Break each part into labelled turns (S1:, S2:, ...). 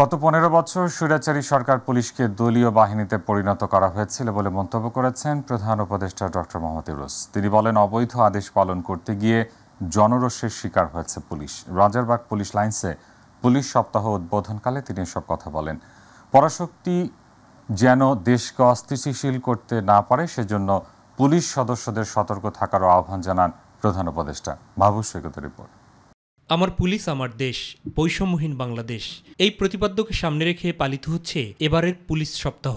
S1: গত 15 বছর স্বৈরাচারী সরকার পুলিশকে দলীয় বাহিনীতে পরিণত করা হয়েছিল বলে মন্তব্য করেছেন প্রধান উপদেষ্টা ডক্টর মোহাম্মদ ইউনূস। তিনি বলেন, অবৈধ আদেশ পালন করতে গিয়ে জনরোষের শিকার হয়েছে পুলিশ। রাজারবাগ পুলিশ লাইন্সে পুলিশ সপ্তাহ উদ্বোধনকালে তিনি এসব কথা বলেন। পরাশক্তি যেন দেশকে অস্থিতিশীল করতে না পারে সেজন্য পুলিশ সদস্যদের সতর্ক থাকারও আহ্বান জানান প্রধান উপদেষ্টা। মাহবুব সৈকতের রিপোর্ট।
S2: আমার পুলিশ আমার দেশ, বৈষম্যহীন বাংলাদেশ, এই প্রতিপাদ্যকে সামনে রেখে পালিত হচ্ছে এবারের পুলিশ সপ্তাহ।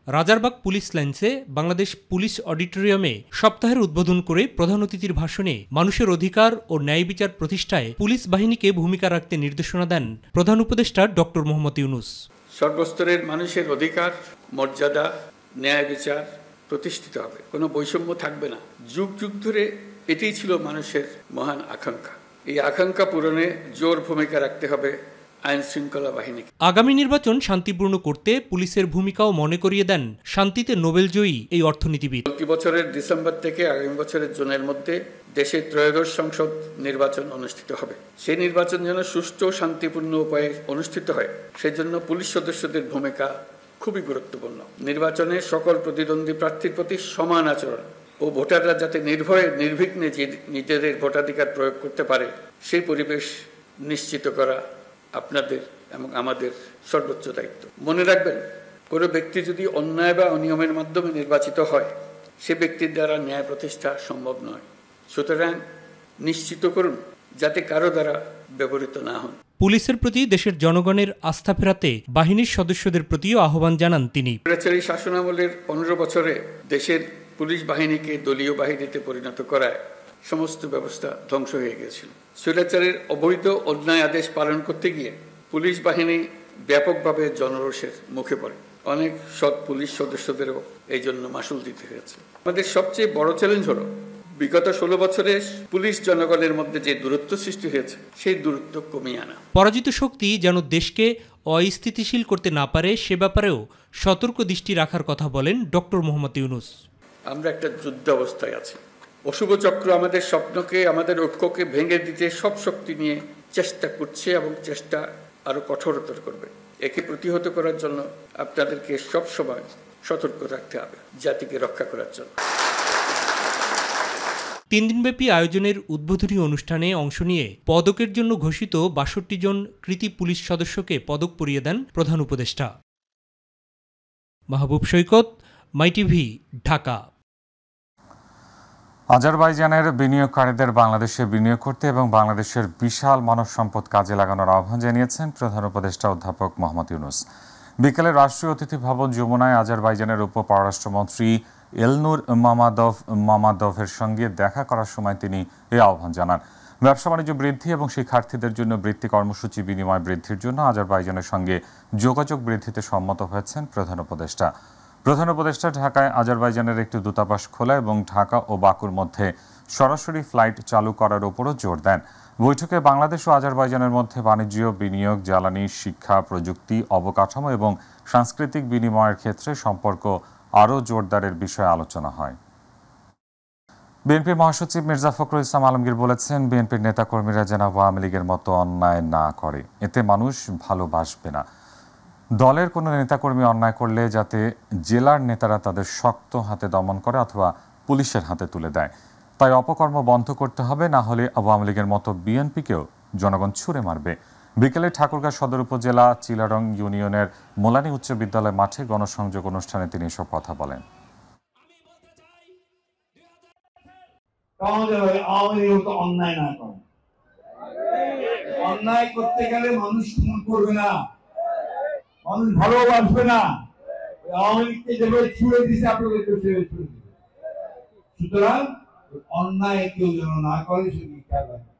S2: রাজারবাগ পুলিশ লাইন্সে বাংলাদেশ পুলিশ অডিটোরিয়ামে সপ্তাহের উদ্বোধন করে প্রধান অতিথির ভাষণে মানুষের অধিকার ও ন্যায় বিচার প্রতিষ্ঠায় পুলিশ বাহিনীকে ভূমিকা রাখতে নির্দেশনা দেন প্রধান উপদেষ্টা ডক্টর মোহাম্মদ ইউনূস।
S3: সর্বস্তরের মানুষের অধিকার, মর্যাদা, ন্যায় বিচার প্রতিষ্ঠিত হবে, কোনো বৈষম্য থাকবে না। যুগ যুগ ধরে এটাই ছিল মানুষের মহান আকাঙ্ক্ষা। এই আকাঙ্ক্ষা পূরণে জোর ভূমিকা রাখতে হবে আইন শৃঙ্খলা বাহিনীকে।
S2: আগামী নির্বাচন শান্তিপূর্ণ করতে পুলিশের ভূমিকাও মনে করিয়ে দেন শান্তিতে নোবেলজয়ী এই অর্থনীতিবিদ।
S3: চলতি বছরের ডিসেম্বর থেকে আগামী বছরের জুনের মধ্যে দেশে ত্রয়োদশ সংসদ নির্বাচন অনুষ্ঠিত হবে। সেই নির্বাচন যেন সুষ্ঠু ও শান্তিপূর্ণ উপায়ে অনুষ্ঠিত হয়, সেজন্য পুলিশ সদস্যদের ভূমিকা খুবই গুরুত্বপূর্ণ। নির্বাচনে সকল প্রতিদ্বন্দ্বী প্রার্থীর প্রতি সমান আচরণ ও ভোটাররা যাতে নির্ভয়ে নির্বিঘ্নে নিজেদের ভোটাধিকার প্রয়োগ করতে পারে সেই পরিবেশ নিশ্চিত করা আপনাদের এবং আমাদের সর্বোচ্চ দায়িত্ব। মনে রাখবেন, কোনো ব্যক্তি যদি অন্যায় বা অনিয়মের মাধ্যমে নির্বাচিত হয়, সে ব্যক্তির দ্বারা ন্যায় প্রতিষ্ঠা সম্ভব নয়। সুতরাং নিশ্চিত করুন যাতে কারো দ্বারা ব্যবহৃত না হন।
S2: পুলিশের প্রতি দেশের জনগণের আস্থা ফেরাতে বাহিনীর সদস্যদের প্রতিও আহ্বান জানান তিনি।
S3: স্বৈরাচারী শাসনামলের 15 বছরে দেশের পুলিশ বাহিনীকে দলীয় বাহিনীতে পরিণত করায় সমস্ত ব্যবস্থা ধ্বংস হয়ে গিয়েছিল। স্বৈরাচারের অবৈধ অন্যায় আদেশ পালন করতে গিয়ে পুলিশ বাহিনী ব্যাপকভাবে জনরোষের মুখে পড়ে। অনেক সৎ পুলিশ সদস্যদেরও এই জন্য মাশুল দিতে হয়েছে। আমাদের সবচেয়ে বড় চ্যালেঞ্জ হলো বিগত 16 বছরে পুলিশ জনগণের মধ্যে যে দূরত্ব সৃষ্টি হয়েছে সেই দূরত্ব কমিয়ে আনা।
S2: পরাজিত শক্তি যেন দেশকে অস্থিতিশীল করতে না পারে সে ব্যাপারেও সতর্ক দৃষ্টি রাখার কথা বলেন ডক্টর মোহাম্মদ ইউনূস।
S3: আমরা একটা যুদ্ধ অবস্থায় আছি। অশুভ চক্র আমাদের স্বপ্নকে, আমাদের ঐক্যকে ভেঙে দিতে সব শক্তি নিয়ে চেষ্টা করছে এবং চেষ্টা আরো কঠোরতর করবে। একে প্রতিহত করার জন্য আপনাদেরকে সবসময় সতর্ক থাকতে হবে, জাতিকে রক্ষা করার জন্য।
S2: 3 দিনব্যাপী আয়োজনের উদ্বোধনী অনুষ্ঠানে অংশ নিয়ে পদকের জন্য ঘোষিত 62 জন কৃতী পুলিশ সদস্যকে পদক পরিয়ে দেন প্রধান উপদেষ্টা। মাহবুব সৈকত, মাই টিভি, ঢাকা।
S1: আজারবাইজানের বিনিয়োগকারীদের বাংলাদেশে বিনিয়োগ করতে এবং বাংলাদেশের বিশাল মানব সম্পদ কাজে লাগানোর আহ্বান জানিয়েছেন প্রধান উপদেষ্টা অধ্যাপক মোহাম্মদ ইউনূস। বিকেলে রাষ্ট্রীয় অতিথি ভবন যমুনায় আজারবাইজানের উপ পররাষ্ট্রমন্ত্রী এলনুর মামাদভের সঙ্গে দেখা করার সময় তিনি এই আহ্বান জানান। ব্যবসা বাণিজ্য বৃদ্ধি এবং শিক্ষার্থীদের জন্য বৃত্তি কর্মসূচি বিনিময় বৃদ্ধির জন্য আজারবাইজানের সঙ্গে যোগাযোগ বৃদ্ধিতে সম্মত হয়েছেন প্রধান উপদেষ্টা। প্রধান উপদেষ্টা ঢাকায় আজারবাইজানের একটি দূতাবাস খোলা এবং ঢাকা ও বাকুর মধ্যে সরাসরি ফ্লাইট চালু করার উপরও জোর দেন। বৈঠকে বাংলাদেশ ও আজারবাইজানের মধ্যে বাণিজ্য, বিনিয়োগ, জ্বালানি, শিক্ষা, প্রযুক্তি, অবকাঠামো এবং সাংস্কৃতিক বিনিময়ের ক্ষেত্রে সম্পর্ক আরও জোরদারের বিষয়ে আলোচনা হয়। বিএনপির মহাসচিব মির্জা ফখরুল ইসলাম আলমগীর বলেছেন, বিএনপির নেতাকর্মীরা যেন আওয়ামী লীগের মতো অন্যায় না করে, এতে মানুষ ভালোবাসবে না। দলের কোনো নেতাকর্মী অন্যায় করলে যাতে জেলার নেতারা তাদের শক্ত হাতে দমন করে অথবা পুলিশের হাতে তুলে দেয়। তাই অপকর্ম বন্ধ করতে হবে, না হলে আওয়ামী লীগের মতো বিএনপিকেও জনগণ ছুড়ে মারবে। বিকেলে ঠাকুরগাঁ সদর উপজেলা চিলারং ইউনিয়নের মোলানী উচ্চ বিদ্যালয় মাঠে গণসংযোগ অনুষ্ঠানে তিনি এসব কথা বলেন।
S4: অন্যায় করতে গেলে মানুষ করবে না, মানুষ ভালোবাসবে না। আওয়ামী লীগকে যেভাবে ছুড়ে দিচ্ছে আপনাদেরকে সেভাবে ছুড়ে দিবে। সুতরাং অন্যায় কেউ যেন না করে সেদিকে খেয়াল রাখবে।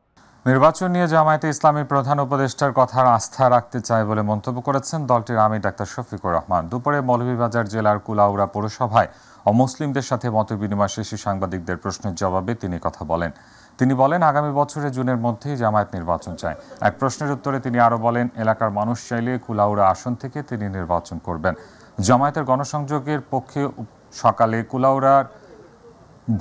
S1: নির্বাচন নিয়ে জামায়াতে ইসলামীর প্রধান উপদেষ্টার কথার আস্থা রাখতে চায় বলে মন্তব্য করেছেন দলটির আমির ডাক্তার শফিকুর রহমান। দুপুরে মৌলভীবাজার জেলার কুলাউড়া পৌরসভায় অমুসলিমদের সাথে মতবিনিময় শেষে সাংবাদিকদের প্রশ্নের জবাবে তিনি কথা বলেন। তিনি বলেন, আগামী বছরের জুনের মধ্যেই জামায়াত নির্বাচন চায়। এক প্রশ্নের উত্তরে তিনি আরও বলেন, এলাকার মানুষ চাইলে কুলাউড়া আসন থেকে তিনি নির্বাচন করবেন। জামায়াতের গণসংযোগের পক্ষে সকালে কুলাউড়ার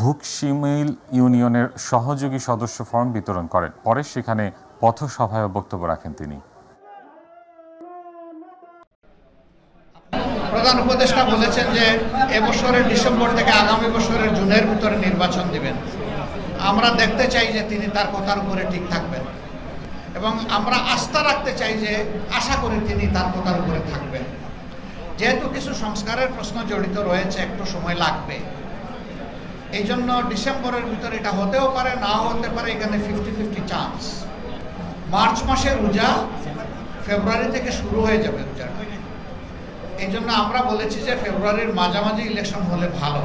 S1: ভুকশিমিল ইউনিয়নের সহযোগী সদস্য ফর্ম বিতরণ করেন। পরে সেখানে পথসভায় বক্তব্য রাখেন তিনি।
S5: প্রধান উপদেষ্টা বলেছেন যে এবছরের ডিসেম্বর থেকে আগামী বছরের জুনের ভিতরে নির্বাচন দিবেন। আমরা দেখতে চাই যে তিনি তার কথার উপরে ঠিক থাকবেন এবং আমরা আস্থা রাখতে চাই যে আশা করি তিনি তার কথার উপরে থাকবেন। যেহেতু কিছু সংস্কারের প্রশ্ন জড়িত রয়েছে, একটু সময় লাগবে, এই জন্য ডিসেম্বরের ভিতরে এটা হতেও পারে, নাও হতে পারে, এখানে 50-50 চান্স। মার্চ মাসে রোজা, ফেব্রুয়ারি থেকে শুরু হয়ে যাবে রোজাটা। এই জন্য আমরা বলেছি যে ফেব্রুয়ারির মাঝামাঝি ইলেকশন হলে ভালো।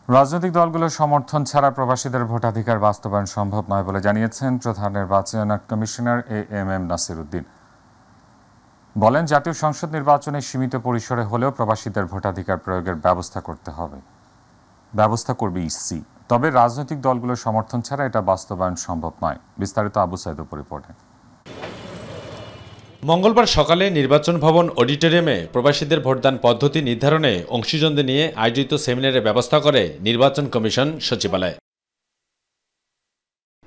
S1: রাজনৈতিক দলগুলোর সমর্থন ছাড়া প্রবাসীদের ভোটাধিকার বাস্তবায়ন সম্ভব নয় বলে জানিয়েছেন প্রধান নির্বাচন কমিশনার এএমএম নাসির উদ্দিন। বলেন, জাতীয় সংসদ নির্বাচনে সীমিত পরিসরে হলেও প্রবাসীদের ভোটাধিকার প্রয়োগের ব্যবস্থা করবে ইসি। তবে রাজনৈতিক দলগুলোর সমর্থন ছাড়া এটা বাস্তবায়ন সম্ভব নয়। বিস্তারিত আবু সাইদ রিপোর্টে।
S6: মঙ্গলবার সকালে নির্বাচন ভবন অডিটোরিয়ামে প্রবাসীদের ভোটদান পদ্ধতি নির্ধারণে অংশীজনদের নিয়ে আয়োজিত সেমিনারের ব্যবস্থা করে নির্বাচন কমিশন সচিবালয়।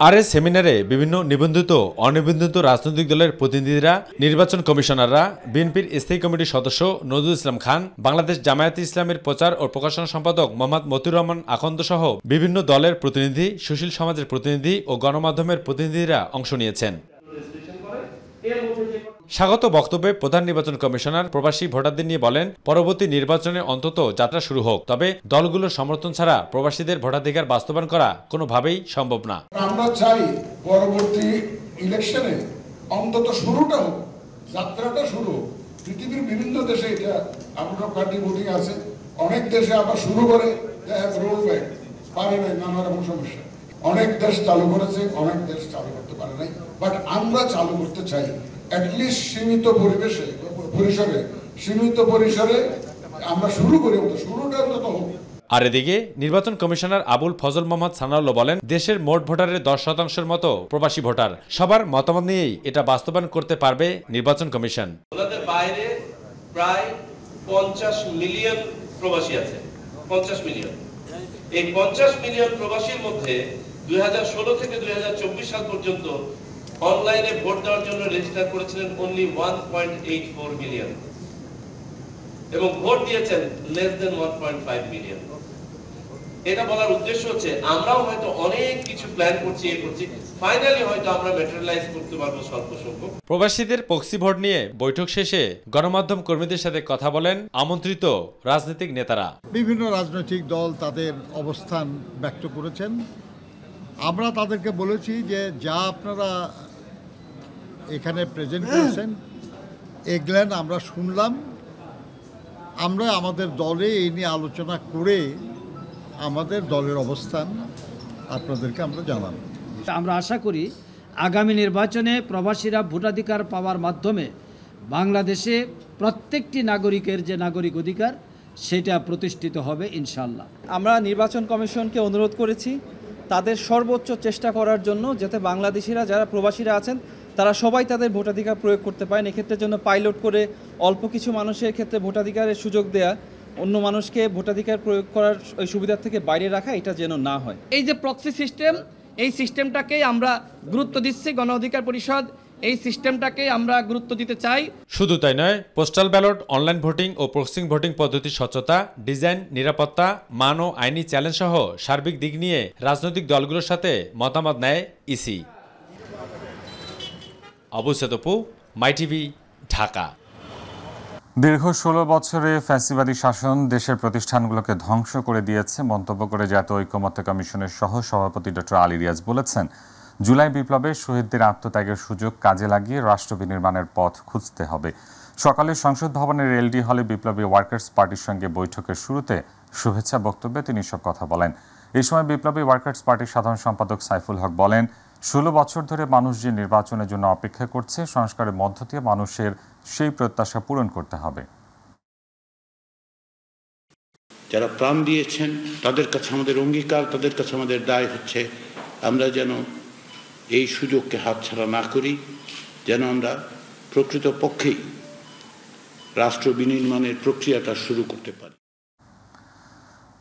S6: আর এই সেমিনারে বিভিন্ন নিবন্ধিত অনিবন্ধিত রাজনৈতিক দলের প্রতিনিধিরা, নির্বাচন কমিশনাররা, বিএনপির স্থায়ী কমিটির সদস্য নজরুল ইসলাম খান, বাংলাদেশ জামায়াতে ইসলামের প্রচার ও প্রকাশনা সম্পাদক মোহাম্মদ মতিউর রহমান আখন্দ সহ বিভিন্ন দলের প্রতিনিধি, সুশীল সমাজের প্রতিনিধি ও গণমাধ্যমের প্রতিনিধিরা অংশ নিয়েছেন। স্বাগত বক্তব্যে প্রধান নির্বাচন কমিশনার প্রবাসী ভোটারদের নিয়ে বলেন, পরবর্তী নির্বাচনে অন্তত যাত্রা শুরু হোক, তবে দলগুলোর সমর্থন ছাড়া প্রবাসীদের ভোটাধিকার বাস্তবায়ন করা কোনোভাবেই সম্ভব না।
S7: আমরা চাই পরবর্তী ইলেকশনে অন্তত শুরুটা হোক, যাত্রাটা শুরু হোক। পৃথিবীর বিভিন্ন দেশে এটা আমরা পার্টি ভোটিং আছে, অনেক দেশে আবার শুরু করে রোল ব্যাক পারে নাই, নানা রকম সমস্যা। অনেক দেশ চালু করেছে, অনেক দেশ চালু করতে পারে নাই, বাট আমরা চালু করতে চাই। অ্যাটলিস্ট সীমিত পরিসরে আমরা শুরু করি, শুরুটা অন্তত হোক।
S6: আর এদিকে নির্বাচন কমিশনার আবুল ফজল মোহাম্মদ সানাউল্লাহ বলেন, দেশের মোট ভোটারের 10% মতো প্রবাসী ভোটার। সবার মতামত নিয়েই এটা বাস্তবায়ন করতে পারবে নির্বাচন কমিশন।
S8: ওনাদের বাইরে প্রায় 50 মিলিয়ন প্রবাসী আছে, 50 মিলিয়ন। এই 50 মিলিয়ন প্রবাসীর মধ্যে 2016 থেকে 2024 সাল পর্যন্ত অনলাইনে ভোট দেওয়ার জন্য রেজিস্টার করেছিলেন অনলি 1.84 মিলিয়ন এবং ভোট দিয়েছেন লেস দেন 1.5 মিলিয়ন। এটা বলার উদ্দেশ্য হচ্ছে আমরাও হয়তো অনেক কিছু প্ল্যান করছি, ফাইনালি হয়তো আমরা ম্যাটেরিয়ালাইজ করতে পারবো স্বল্প সংখ্যক।
S6: প্রবাসীদের প্রক্সি ভোট নিয়ে বৈঠক শেষে গণমাধ্যম কর্মীদের সাথে কথা বলেন আমন্ত্রিত রাজনৈতিক নেতারা।
S9: বিভিন্ন রাজনৈতিক দল তাদের অবস্থান ব্যক্ত করেছেন। আমরা তাদেরকে বলেছি যে যা আপনারা এখানে প্রেজেন্ট করেছেন এগুলো আমরা শুনলাম, আমরা আমাদের দলে এই নিয়ে আলোচনা করে আমাদের দলের অবস্থান আপনাদেরকে আমরা জানাব।
S10: আমরা আশা করি আগামী নির্বাচনে প্রবাসীরা ভোটাধিকার পাওয়ার মাধ্যমে বাংলাদেশে প্রত্যেকটি নাগরিকের যে নাগরিক অধিকার সেটা প্রতিষ্ঠিত হবে ইনশাআল্লাহ।
S11: আমরা নির্বাচন কমিশনকে অনুরোধ করেছি তাদের সর্বোচ্চ চেষ্টা করার জন্য, যাতে বাংলাদেশিরা যারা প্রবাসীরা আছেন তারা সবাই তাদের ভোটাধিকার প্রয়োগ করতে পারেন। এক্ষেত্রের জন্য পাইলট করে অল্প কিছু মানুষের ক্ষেত্রে ভোটাধিকারের সুযোগ দেয়া, অন্য মানুষকে ভোটাধিকার প্রয়োগ করার ওই সুবিধার থেকে বাইরে রাখা, এটা যেন না হয়।
S10: এই যে প্রক্সি সিস্টেম, এই সিস্টেমটাকেই আমরা গুরুত্ব দিচ্ছি। গণ অধিকার পরিষদ এই সিস্টেমটাকে আমরা গুরুত্ব দিতে চাই।
S6: শুধু তাই নয়, পোস্টাল ব্যালট, অনলাইন ভোটিং ও প্রক্সি ভোটিং পদ্ধতির স্বচ্ছতা, ডিজাইন, নিরাপত্তা, মান ও আইনি চ্যালেঞ্জ সহ সার্বিক দিক নিয়ে রাজনৈতিক দলগুলোর সাথে মতামত নেয় ইসি। আবু সেতপু, মাই টিভি, ঢাকা।
S1: দীর্ঘ 16 বছরে ফ্যাসিবাদী শাসন দেশের প্রতিষ্ঠানগুলোকে ধ্বংস করে দিয়েছে মন্তব্য করে জাতীয় ঐকমত্য কমিশনের সহ সভাপতি ডক্টর আলী রিয়াজ বলেছেন, জুলাই বিপ্লবে শহীদদের আত্মত্যাগের সুযোগ কাজে লাগিয়ে রাষ্ট্র বিনির্মাণের পথ খুঁজতে হবে। সকালে সংসদ ভবনের এলডি হলে বিপ্লবী ওয়ার্কার্স পার্টির সঙ্গে বৈঠকের শুরুতে শুভেচ্ছা বক্তব্যে তিনি সব কথা বলেন। এই সময় বিপ্লবী ওয়ার্কার্স পার্টির সাধারণ সম্পাদক সাইফুল হক বলেন, 16 বছর ধরে মানুষ যে নির্বাচনের জন্য অপেক্ষা করছে, সংস্কারের মধ্য দিয়ে মানুষের সেই প্রত্যাশা পূরণ করতে হবে।
S12: যারা প্রাণ দিয়েছেন তাদের কাছে আমাদের অঙ্গীকার, তাদের কাছে আমাদের দায় হচ্ছে আমরা যেন এই সুযোগকে হাতছাড়া না করি, যেন আমরা প্রকৃতপক্ষেই রাষ্ট্র বিনির্মাণের প্রক্রিয়াটা শুরু করতে পারি।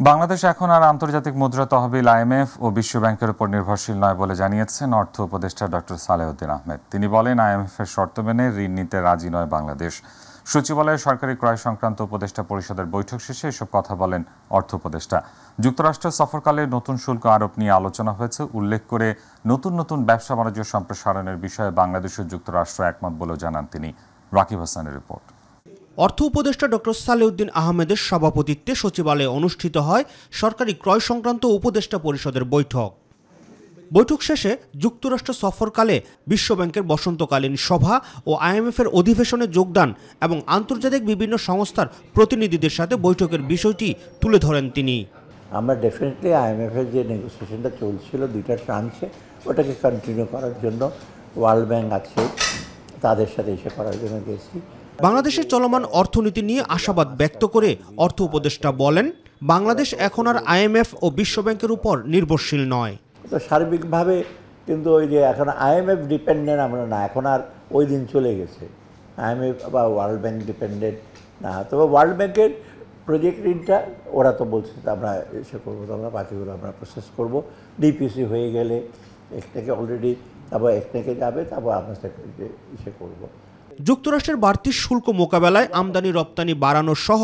S1: বাংলাদেশ এখন আর আন্তর্জাতিক মুদ্রা তহবিল IMF ও বিশ্ব ব্যাংকের উপর নির্ভরশীল নয় বলে জানিয়েছেন অর্থ উপদেষ্টা ডক্টর সালেউদ্দিন আহমেদ। তিনি বলেন, IMF এর শর্ত মেনে ঋণ নিতে রাজি নয় বাংলাদেশ। সচিবালয়ে সরকারি ক্রয় সংক্রান্ত উপদেষ্টা পরিষদের বৈঠক শেষে এসব কথা বলেন অর্থ উপদেষ্টা। যুক্তরাষ্ট্র সফরকালে নতুন শুল্ক আরোপ নিয়ে আলোচনা হয়েছে উল্লেখ করে নতুন নতুন ব্যবসা বাণিজ্য সম্প্রসারণের বিষয়ে বাংলাদেশ ও যুক্তরাষ্ট্র একমত বলেও জানান তিনি। রাকিব হাসানের রিপোর্ট।
S13: অর্থ উপদেষ্টা ডক্টর সালেউদ্দিন আহমেদের সভাপতিত্বে সচিবালয়ে অনুষ্ঠিত হয় সরকারি ক্রয় সংক্রান্ত উপদেষ্টা পরিষদের বৈঠক শেষে যুক্তরাষ্ট্র সফরকালে বিশ্বব্যাংকের বসন্তকালীন সভা ও IMF-এর অধিবেশনে যোগদান এবং আন্তর্জাতিক বিভিন্ন সংস্থার প্রতিনিধিদের সাথে বৈঠকের বিষয়টি তুলে ধরেন তিনি।
S14: আমরা ডেফিনেটলি IMF-এর যে নেগোসিয়েশনটা চলছিল দুইটা ট্রান্সে, ওটাকে কন্টিনিউ করার জন্য ওয়ার্ল্ড ব্যাংক আছে, তাদের সাথে এসে করার জন্য গেছি।
S13: বাংলাদেশের চলমান অর্থনীতি নিয়ে আশাবাদ ব্যক্ত করে অর্থ উপদেষ্টা বলেন, বাংলাদেশ এখন আর IMF ও বিশ্বব্যাংকের উপর নির্ভরশীল নয়।
S14: তো সার্বিকভাবে কিন্তু ওই যে এখন IMF ডিপেন্ডেন্ট আমরা না, এখন আর ওই দিন চলে গেছে। IMF বা ওয়ার্ল্ড ব্যাংক ডিপেন্ডেন্ট না, তবে ওয়ার্ল্ড ব্যাংকের প্রজেক্ট ঋণটা ওরা তো বলছে আমরা এসে করবো, তো আমরা বাকিগুলো আমরা প্রসেস করব। DPC হয়ে গেলে একটাকে অলরেডি, তারপর একটাকে যাবে, তারপর আমরা সেটাকে ইসে করবো।
S13: যুক্তরাষ্ট্রের বাড়তি শুল্ক মোকাবেলায় আমদানি রপ্তানি বাড়ানো সহ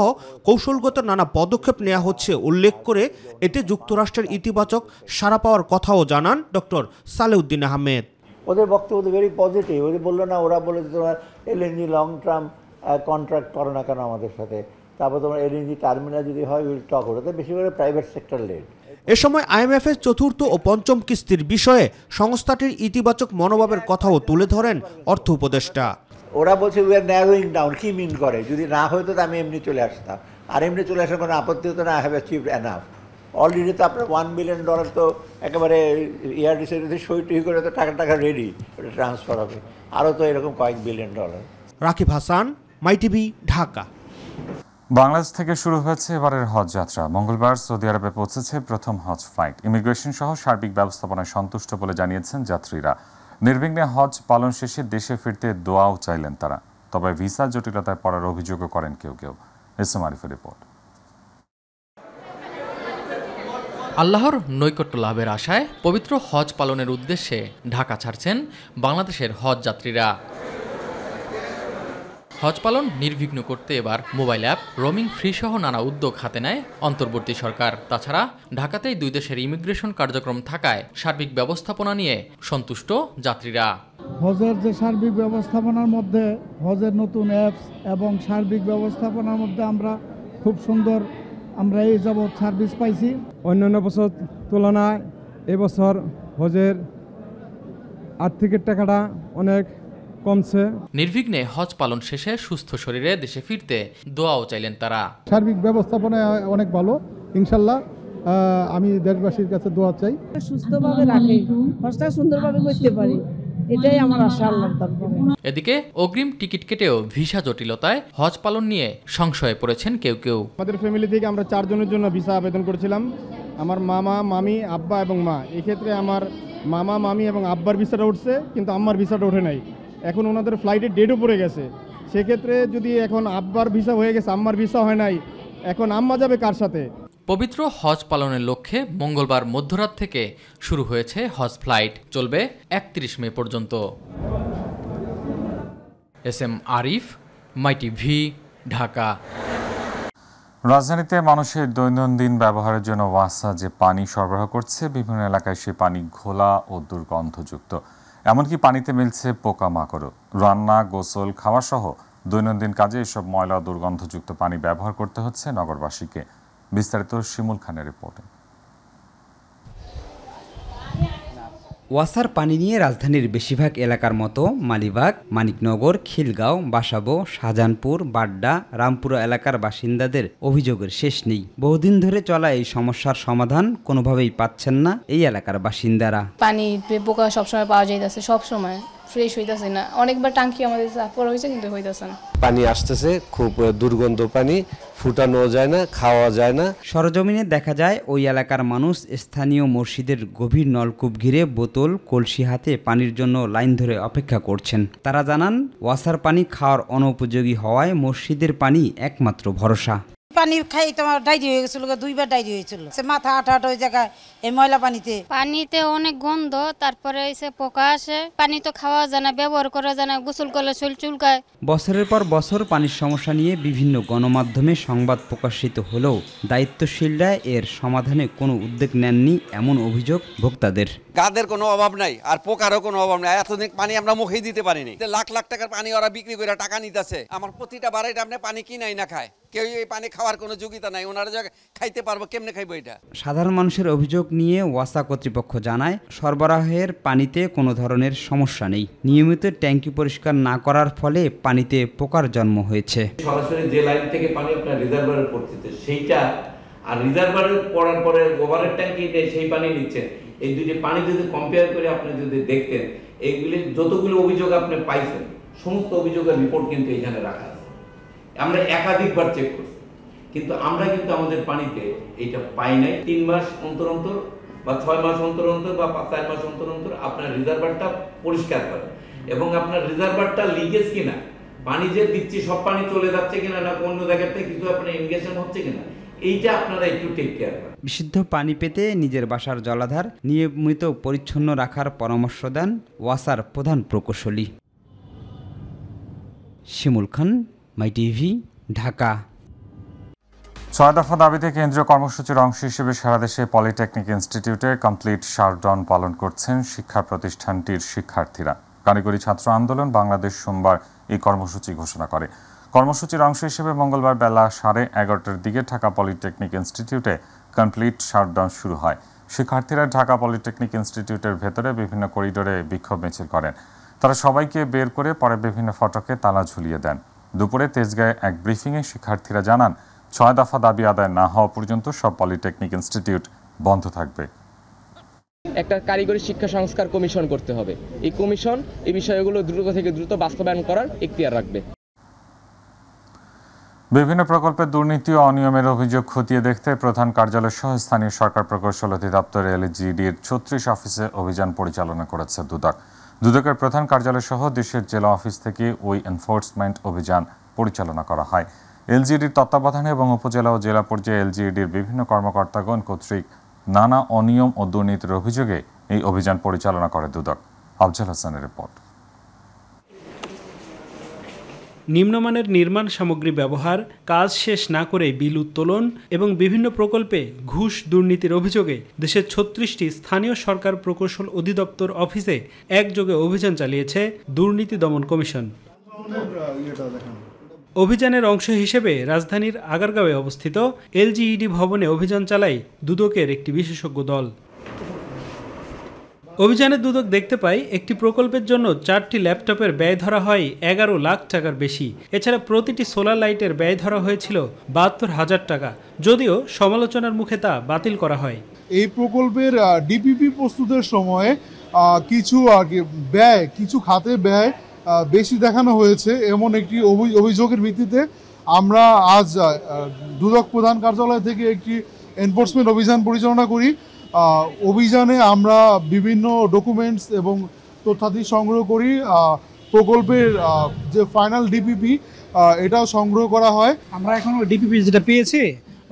S13: কৌশলগত নানা পদক্ষেপ নেওয়া হচ্ছে উল্লেখ করে এতে যুক্তরাষ্ট্রের ইতিবাচক সাড়া পাওয়ার কথাও জানান ডক্টর সালেউদ্দিন আহমেদ।
S14: ওদের বক্তব্য ভেরি পজিটিভ। ওদের বললো না, ওরা বলে তোমার LNG লং টার্ম কন্ট্রাক্ট করো না কেন আমাদের সাথে, তারপর তোমার LNG টার্মিনাল যদি হয় উইল টক, ওটাতে বেশি করে প্রাইভেট সেক্টর লেড।
S13: এ সময় IMF-এর চতুর্থ ও পঞ্চম কিস্তির বিষয়ে সংস্থাটির ইতিবাচক মনোভাবের কথাও তুলে ধরেন অর্থ উপদেষ্টা।
S14: ওরা বলছে উই আর ন্যারোয়িং ডাউন। কি মিন করে? যদি না হয়তো তো আমি এমনি চলে আসতাম, আর এমনি চলে আসার কোনো আপত্তি হতো না। I have achieved enough. Already তো আপনার $1 বিলিয়ন তো একেবারে ERDC সই করে তো টাকা রেডি, ওটা ট্রান্সফার হবে। আরও তো এরকম কয়েক $1 বিলিয়ন।
S13: রাকিব হাসান, মাইটিভি, ঢাকা।
S1: বাংলাদেশ থেকে শুরু হয়েছে এবারের হজ যাত্রা। মঙ্গলবার সৌদি আরবে পৌঁছেছে প্রথম হজ ফ্লাইট। ইমিগ্রেশন সহ সার্বিক ব্যবস্থাপনায় সন্তুষ্ট বলে জানিয়েছেন যাত্রীরা। নির্বিঘ্নে হজ পালন শেষে দেশে ফিরতে দোয়াও চাইলেন তারা। তবে ভিসা জটিলতায় পড়ার অভিযোগও করেন কেউ। এসএম আরিফের রিপোর্ট।
S15: আল্লাহর নৈকট্য লাভের আশায় পবিত্র হজ পালনের উদ্দেশ্যে ঢাকা ছাড়ছেন বাংলাদেশের হজ যাত্রীরা। হজ পালন নির্বিঘ্ন করতে এবার মোবাইল অ্যাপ, রোমিং ফ্রি সহ নানা উদ্যোগ হাতে নেয় অন্তর্বর্তী সরকার। তাছাড়া ঢাকাতেই দুই দেশের ইমিগ্রেশন কার্যক্রম থাকায় সার্বিক ব্যবস্থাপনা নিয়ে সন্তুষ্ট যাত্রীরা।
S16: হজের যে সার্বিক ব্যবস্থাপনার মধ্যে হজের নতুন অ্যাপস এবং সার্বিক ব্যবস্থাপনার মধ্যে আমরা খুব সুন্দর এই যাবৎ সার্ভিস পাইছি।
S17: অন্যান্য বছর তুলনায় এবছর হজের আর্থিকের টাকাটা অনেক কমছে।
S15: নির্বিঘ্নে হজ পালন শেষে সুস্থ শরীরে দেশে ফিরতে দোয়াও চাইলেন তারা।
S16: সার্বিক ব্যবস্থাপনা অনেক ভালো, ইনশাল্লাহ আমি দেশবাসীর কাছে দোয়া চাই
S18: সুস্থভাবে রাখে, হজটা সুন্দরভাবে করতে পারি, এটাই আমার আশা আল্লাহর দরবারে।
S15: এদিকে অগ্রিম টিকিট কেটেও ভিসা জটিলতায় হজ পালন নিয়ে সংশয়ে পড়েছেন কেউ।
S17: আমাদের ফ্যামিলি থেকে আমরা 4 জনের জন্য ভিসা আবেদন করেছিলাম। আমার মামা, মামি, আব্বা এবং মা। এক্ষেত্রে আমার মামা, মামি এবং আব্বার ভিসাটা উঠছে, কিন্তু আম্মার ভিসাটা ওঠে নাই। এখন ওনাদের ফ্লাইটের ডেটও পড়ে গেছে। সেক্ষেত্রে যদি এখন আব্বার ভিসা হয়ে গেছে, আম্মার ভিসা হয় নাই, এখন আম্মা যাবে কার সাথে?
S15: পবিত্র হজ পালনের লক্ষ্যে মঙ্গলবার মধ্যরাত থেকে শুরু হয়েছে হজ ফ্লাইট, চলবে 31 মে পর্যন্ত। SM Arif, MyTV, Dhaka.
S1: রাজধানীতে মানুষের দৈনন্দিন ব্যবহারের জন্য ওয়াসা যে পানি সরবরাহ করছে, বিভিন্ন এলাকায় সে পানি ঘোলা ও দুর্গন্ধযুক্ত। এমনকি পানিতে মিলছে পোকামাকড়ও। রান্না, গোসল, খাওয়া সহ দৈনন্দিন কাজে এসব ময়লা দুর্গন্ধযুক্ত পানি ব্যবহার করতে হচ্ছে নগরবাসীকে। বিস্তারিত শিমুল খানের রিপোর্টে।
S19: ওয়াসার পানি নিয়ে রাজধানীর বেশিরভাগ এলাকার মতো মালিবাগ, মানিকনগর, খিলগাঁও, বাসাবো, শাহজাহানপুর, বাড্ডা, রামপুরা এলাকার বাসিন্দাদের অভিযোগের শেষ নেই। বহুদিন ধরে চলা এই সমস্যার সমাধান কোনোভাবেই পাচ্ছেন না এই এলাকার বাসিন্দারা।
S20: পানি পোকা সবসময় পাওয়া যাইতেছে, সবসময় ফ্রেশ হইতেছে না। অনেকবার টাঙ্কি আমাদের পড়া হয়েছে, কিন্তু হইতেছে না।
S21: পানি আসতেছে খুব দুর্গন্ধ পানি, ফুটানো যায় না, খাওয়া যায় না।
S19: সরজমিনে দেখা যায় ওই এলাকার মানুষ স্থানীয় মসজিদের গভীর নলকূপ ঘিরে বোতল, কলসি হাতে পানির জন্য লাইন ধরে অপেক্ষা করছেন। তারা জানান ওয়াসার পানি খাওয়ার অনুপযোগী হওয়ায় মসজিদের পানি একমাত্র ভরসা।
S3: পানি খাই তোমার ডায়রি হয়ে গেছিল, 2বার ডায়রি হয়েছিল। সে মাথা আটা ওই জায়গায় এই ময়লা পানিতে
S22: অনেক গন্ধ, তারপরে এসে পোকা আসে, পানি তো খাওয়া যায় না, ব্যবহার করা যায় না, গোসল করলে শরীর চুলকায়।
S19: বছরের পর বছর পানির সমস্যা নিয়ে বিভিন্ন গণমাধ্যমে সংবাদ প্রকাশিত হলেও দায়িত্বশীলরা এর সমাধানে কোনো উদ্যোগ নেননি এমন অভিযোগ ভোক্তাদের।
S23: গাদের কোনো অভাব নাই আর পোকারও কোনো অভাব নাই, এতদিন পানি আমরা মুখেই দিতে পারিনি। লাখ লাখ টাকার পানি ওরা বিক্রি করে টাকা নিতেছে। আমার প্রতিটা বাড়িতে আপনি পানি কিনাই না খায়, কেউ এই পানি খাওয়ার কোনো যোগ্যতা নাই, ওনারা যা খাইতে পারবো কেমনে খাইবো এটা।
S19: সাধারণ মানুষের অভিযোগ নিয়ে ওয়াসা কর্তৃপক্ষ জানায় সরবরাহের পানিতে কোনো ধরনের সমস্যা নেই, নিয়মিত ট্যাঙ্কি পরিষ্কার না করার ফলে পানিতে পোকার জন্ম হয়েছে।
S24: সরাসরি যে লাইন থেকে পানি আপনার রিজার্ভারে পড়ছে সেইটা আর রিজার্ভারে পড়ার পরে ওভারের ট্যাঙ্কি সেই পানি নিচ্ছে, এই দুটি পানি যদি কম্পেয়ার করে আপনি যদি দেখতেন এইগুলি যতগুলো অভিযোগ আপনি পাইছেন সমস্ত অভিযোগের রিপোর্ট কিন্তু এখানে রাখা আছে। আমরা একাধিকবার চেক করছি কিন্তু আমরা কিন্তু আমাদের পানিতে এইটা পাই নাই। 3 মাস অন্তর অন্তর বা 6 মাস অন্তর অন্তর বা 4 মাস অন্তর অন্তর আপনার রিজার্ভারটা পরিষ্কার করেন এবং আপনার রিজার্ভারটা লিকেজ কিনা, পানি যে দিচ্ছি সব পানি চলে যাচ্ছে কিনা না অন্য জায়গা থেকে কিছু আপনার ইনগেশন হচ্ছে কিনা, এইটা আপনারা একটু টেক কেয়ার করেন।
S19: বিশুদ্ধ পানি পেতে নিজের বাসার জলাধার নিয়মিত পরিচ্ছন্ন রাখার পরামর্শ দেন ওয়াসার প্রধান প্রকৌশলী। শিমুল খান, মাই টিভি, ঢাকা।
S1: 6 দফা দাবিতে কেন্দ্রীয় কর্মসূচির অংশ হিসেবে সারা দেশে পলিটেকনিক ইনস্টিটিউটে কমপ্লিট শাটডাউন পালন করছেন শিক্ষা প্রতিষ্ঠানটির শিক্ষার্থীরা। কারিগরি ছাত্র আন্দোলন বাংলাদেশ সোমবার এই কর্মসূচি ঘোষণা করে। কর্মসূচির অংশ হিসেবে মঙ্গলবার বেলা 11:30টার দিকে ঢাকা পলিটেকনিক ইনস্টিটিউটে কমপ্লিট শাটডাউন শুরু হয়। শিক্ষার্থীরা ঢাকা পলিটেকনিক ইনস্টিটিউটের ভেতরে বিভিন্ন করিডোরে বিক্ষোভ মিছিল করেন। তারা সবাইকে বের করে পরে বিভিন্ন ফটকে তালা ঝুলিয়ে দেন। দুপুরে তেজগাঁয়ে এক ব্রিফিংয়ে শিক্ষার্থীরা জানান 6 দফা দাবি আদায় না হওয়া পর্যন্ত সব পলিটেকনিক ইনস্টিটিউট বন্ধ থাকবে।
S25: একটা কারিগরি শিক্ষা সংস্কার কমিশন করতে হবে। এই কমিশন এই বিষয়গুলো দ্রুত থেকে দ্রুত বাস্তবায়ন করার এখতিয়ার রাখবে।
S1: বিভিন্ন প্রকল্পের দুর্নীতি ও অনিয়মের অভিযোগ খতিয়ে দেখতে প্রধান কার্যালয় সহ স্থানীয় সরকার প্রকৌশল অধিদপ্তর এলজিইডির 36 অফিসে অভিযান পরিচালনা করেছে দুদক। দুদকের প্রধান কার্যালয় সহ দেশের জেলা অফিস থেকে ওই এনফোর্সমেন্ট অভিযান পরিচালনা করা হয়। এলজিইডির তত্ত্বাবধানে এবং উপজেলা ও জেলা পর্যায়ে এলজিইডির বিভিন্ন কর্মকর্তাগণ কর্তৃক নানা অনিয়ম ও দুর্নীতির অভিযোগে এই অভিযান পরিচালনা করে দুদক। আফজাল হাসানের রিপোর্ট।
S26: নিম্নমানের নির্মাণ সামগ্রী ব্যবহার, কাজ শেষ না করে বিল উত্তোলন এবং বিভিন্ন প্রকল্পে ঘুষ দুর্নীতির অভিযোগে দেশের 36টি স্থানীয় সরকার প্রকৌশল অধিদপ্তর অফিসে একযোগে অভিযান চালিয়েছে দুর্নীতি দমন কমিশন। অভিযানের অংশ হিসেবে রাজধানীর আগারগাঁওয়ে অবস্থিত এলজিইডি ভবনে অভিযান চালায় দুদকের একটি বিশেষজ্ঞ দল। অভিযানে দুদক দেখতে পায় একটি প্রকল্পের জন্য 4টি ল্যাপটপের ব্যয় ধরা হয় 11 লাখ টাকার বেশি। এছাড়া প্রতিটি সোলার লাইটের ব্যয় ধরা হয়েছিল 72,000 টাকা, যদিও সমালোচনার মুখে তা বাতিল করা হয়।
S27: এই প্রকল্পের ডিপিপি প্রস্তুতের সময় কিছু খাতে ব্যয় বেশি দেখানো হয়েছে এমন একটি অভিযোগের ভিত্তিতে আমরা আজ দুদক প্রধান কার্যালয় থেকে একটি এনফোর্সমেন্ট অভিযান পরিচালনা করি। অভিযানে আমরা বিভিন্ন ডকুমেন্টস এবং তথ্যাদি সংগ্রহ করি। প্রকল্পের যে ফাইনাল ডিপিপি এটাও সংগ্রহ করা হয়।
S28: আমরা এখন ডিপিপি যেটা পেয়েছি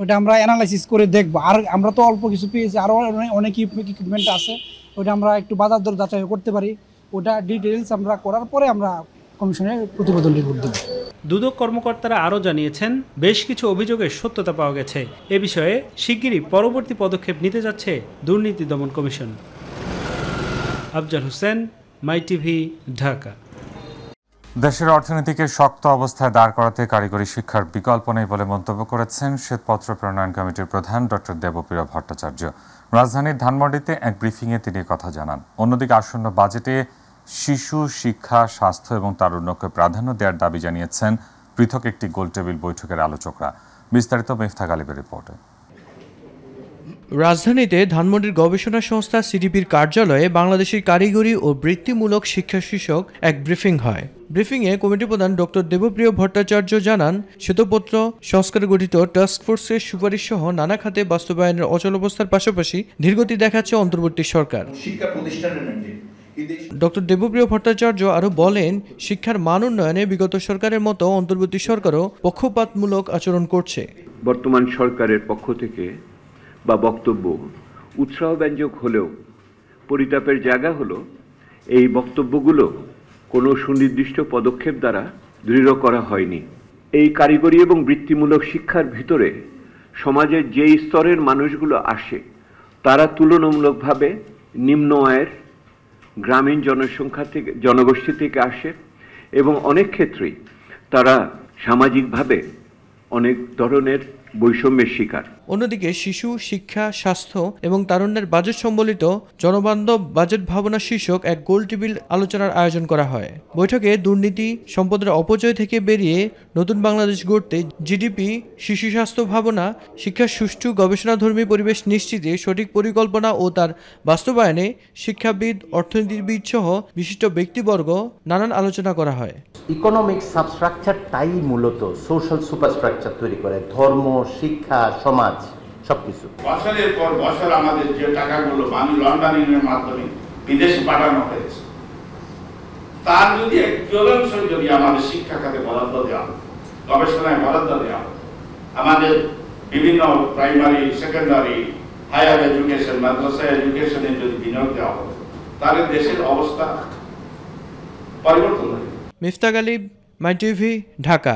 S28: ওটা আমরা অ্যানালাইসিস করে দেখব। আর আমরা তো অল্প কিছু পেয়েছি, আরও অনেক ইকুইপমেন্ট আছে, ওটা আমরা একটু বাজার দর যাচাই করতে পারি। ওটা ডিটেইলস আমরা করার পরে আমরা কমিশনের প্রতিবেদন রিপোর্ট দেব।
S26: দুদক কর্মকর্তারা আরও জানিয়েছেন বেশ কিছু অভিযোগের সত্যতা পাওয়া গেছে। এ বিষয়ে শিগগিরই পরবর্তী পদক্ষেপ নিতে যাচ্ছে দুর্নীতি দমন কমিশন। আফজাল হোসেন, মাই টিভি, ঢাকা।
S1: দেশের অর্থনীতিকে শক্ত অবস্থায় দাঁড় করাতে কারিগরি শিক্ষার বিকল্প নেই বলে মন্তব্য করেছেন শ্বেতপত্র প্রণয়ন কমিটির প্রধান ডক্টর দেবপ্রিয় ভট্টাচার্য। রাজধানীর ধানমন্ডিতে এক ব্রিফিংয়ে তিনি কথা জানান। অন্যদিকে আসন্ন বাজেটে শিশু শিক্ষা, স্বাস্থ্য এবং তারুণ্যকে প্রাধান্য দেওয়ার দাবি জানিয়েছেন পৃথক একটি গোলটেবিল বৈঠকের আলোচকরা। বিস্তারিত মিফতা গালিবের রিপোর্টে।
S29: রাজধানীতে ধানমন্ডির গবেষণা সংস্থা সিডিপির কার্যালয়ে বাংলাদেশের কারিগরি ও বৃত্তিমূলক শিক্ষা শীর্ষক এক ব্রিফিং হয়। ব্রিফিংয়ে কমিটি প্রধান ডক্টর দেবপ্রিয় ভট্টাচার্য জানান, শ্বেতপত্র সংস্কার গঠিত টাস্কফোর্সের সুপারিশ সহ নানা খাতে বাস্তবায়নের অচলাবস্থার পাশাপাশি ধীরগতি দেখাচ্ছে অন্তর্বর্তী সরকার। ডক্টর দেবপ্রিয় ভট্টাচার্য আরও বলেন, শিক্ষার মান উন্নয়নে বিগত সরকারের মতো অন্তর্বর্তী সরকারও পক্ষপাতমূলক আচরণ করছে।
S2: বর্তমান সরকারের পক্ষ থেকে বা বক্তব্য উৎসাহব্যঞ্জক হলেও পরিতাপের জায়গা হলো এই বক্তব্যগুলো কোনো সুনির্দিষ্ট পদক্ষেপ দ্বারা দৃঢ় করা হয়নি। এই কারিগরি এবং বৃত্তিমূলক শিক্ষার ভিতরে সমাজের যে স্তরের মানুষগুলো আসে তারা তুলনামূলকভাবে নিম্ন আয়ের গ্রামীণ জনগোষ্ঠী থেকে আসে এবং অনেক ক্ষেত্রেই তারা সামাজিকভাবে অনেক ধরনের বৈষম্যের শিকার।
S29: অন্যদিকে শিশু, শিক্ষা, স্বাস্থ্য এবং তারুণ্যের বাজেট সম্বলিত জনবান্ধব বাজেট ভাবনা শীর্ষক এক গোল টেবিল আলোচনার আয়োজন করা হয়। বৈঠকে দুর্নীতি, সম্পদের অপচয় থেকে বেরিয়ে নতুন বাংলাদেশ গড়তে জিডিপি, শিশু স্বাস্থ্য ভাবনা, শিক্ষার সুষ্ঠু গবেষণাধর্মী পরিবেশ নিশ্চিতে সঠিক পরিকল্পনা ও তার বাস্তবায়নে শিক্ষাবিদ, অর্থনীতিবিদ সহ বিশিষ্ট ব্যক্তিবর্গ নানান আলোচনা করা হয়।
S4: ইকোনমিক সাবস্ট্রাকচারটাই মূলত সোশ্যাল সুপারস্ট্রাকচার তৈরি করে, ধর্ম, শিক্ষা, সমাজ সবকিছু।
S5: বছরের পর বছর আমাদের যে টাকাগুলো মানি লন্ডারিং এর মাধ্যমে বিদেশে পাঠানো হয়েছে তার যদি একটি অংশ যদি আমাদের শিক্ষা খাতে বরাদ্দ দেওয়া, গবেষণায় বরাদ্দ দেওয়া, আমাদের বিভিন্ন প্রাইমারি, সেকেন্ডারি, হায়ার এডুকেশন, মাদ্রাসা এডুকেশনে যদি বিনিয়োগ দেওয়া হবে তাহলে দেশের অবস্থা পরিবর্তন হবে।
S29: মিফতাক আলী, মাই টিভি, ঢাকা।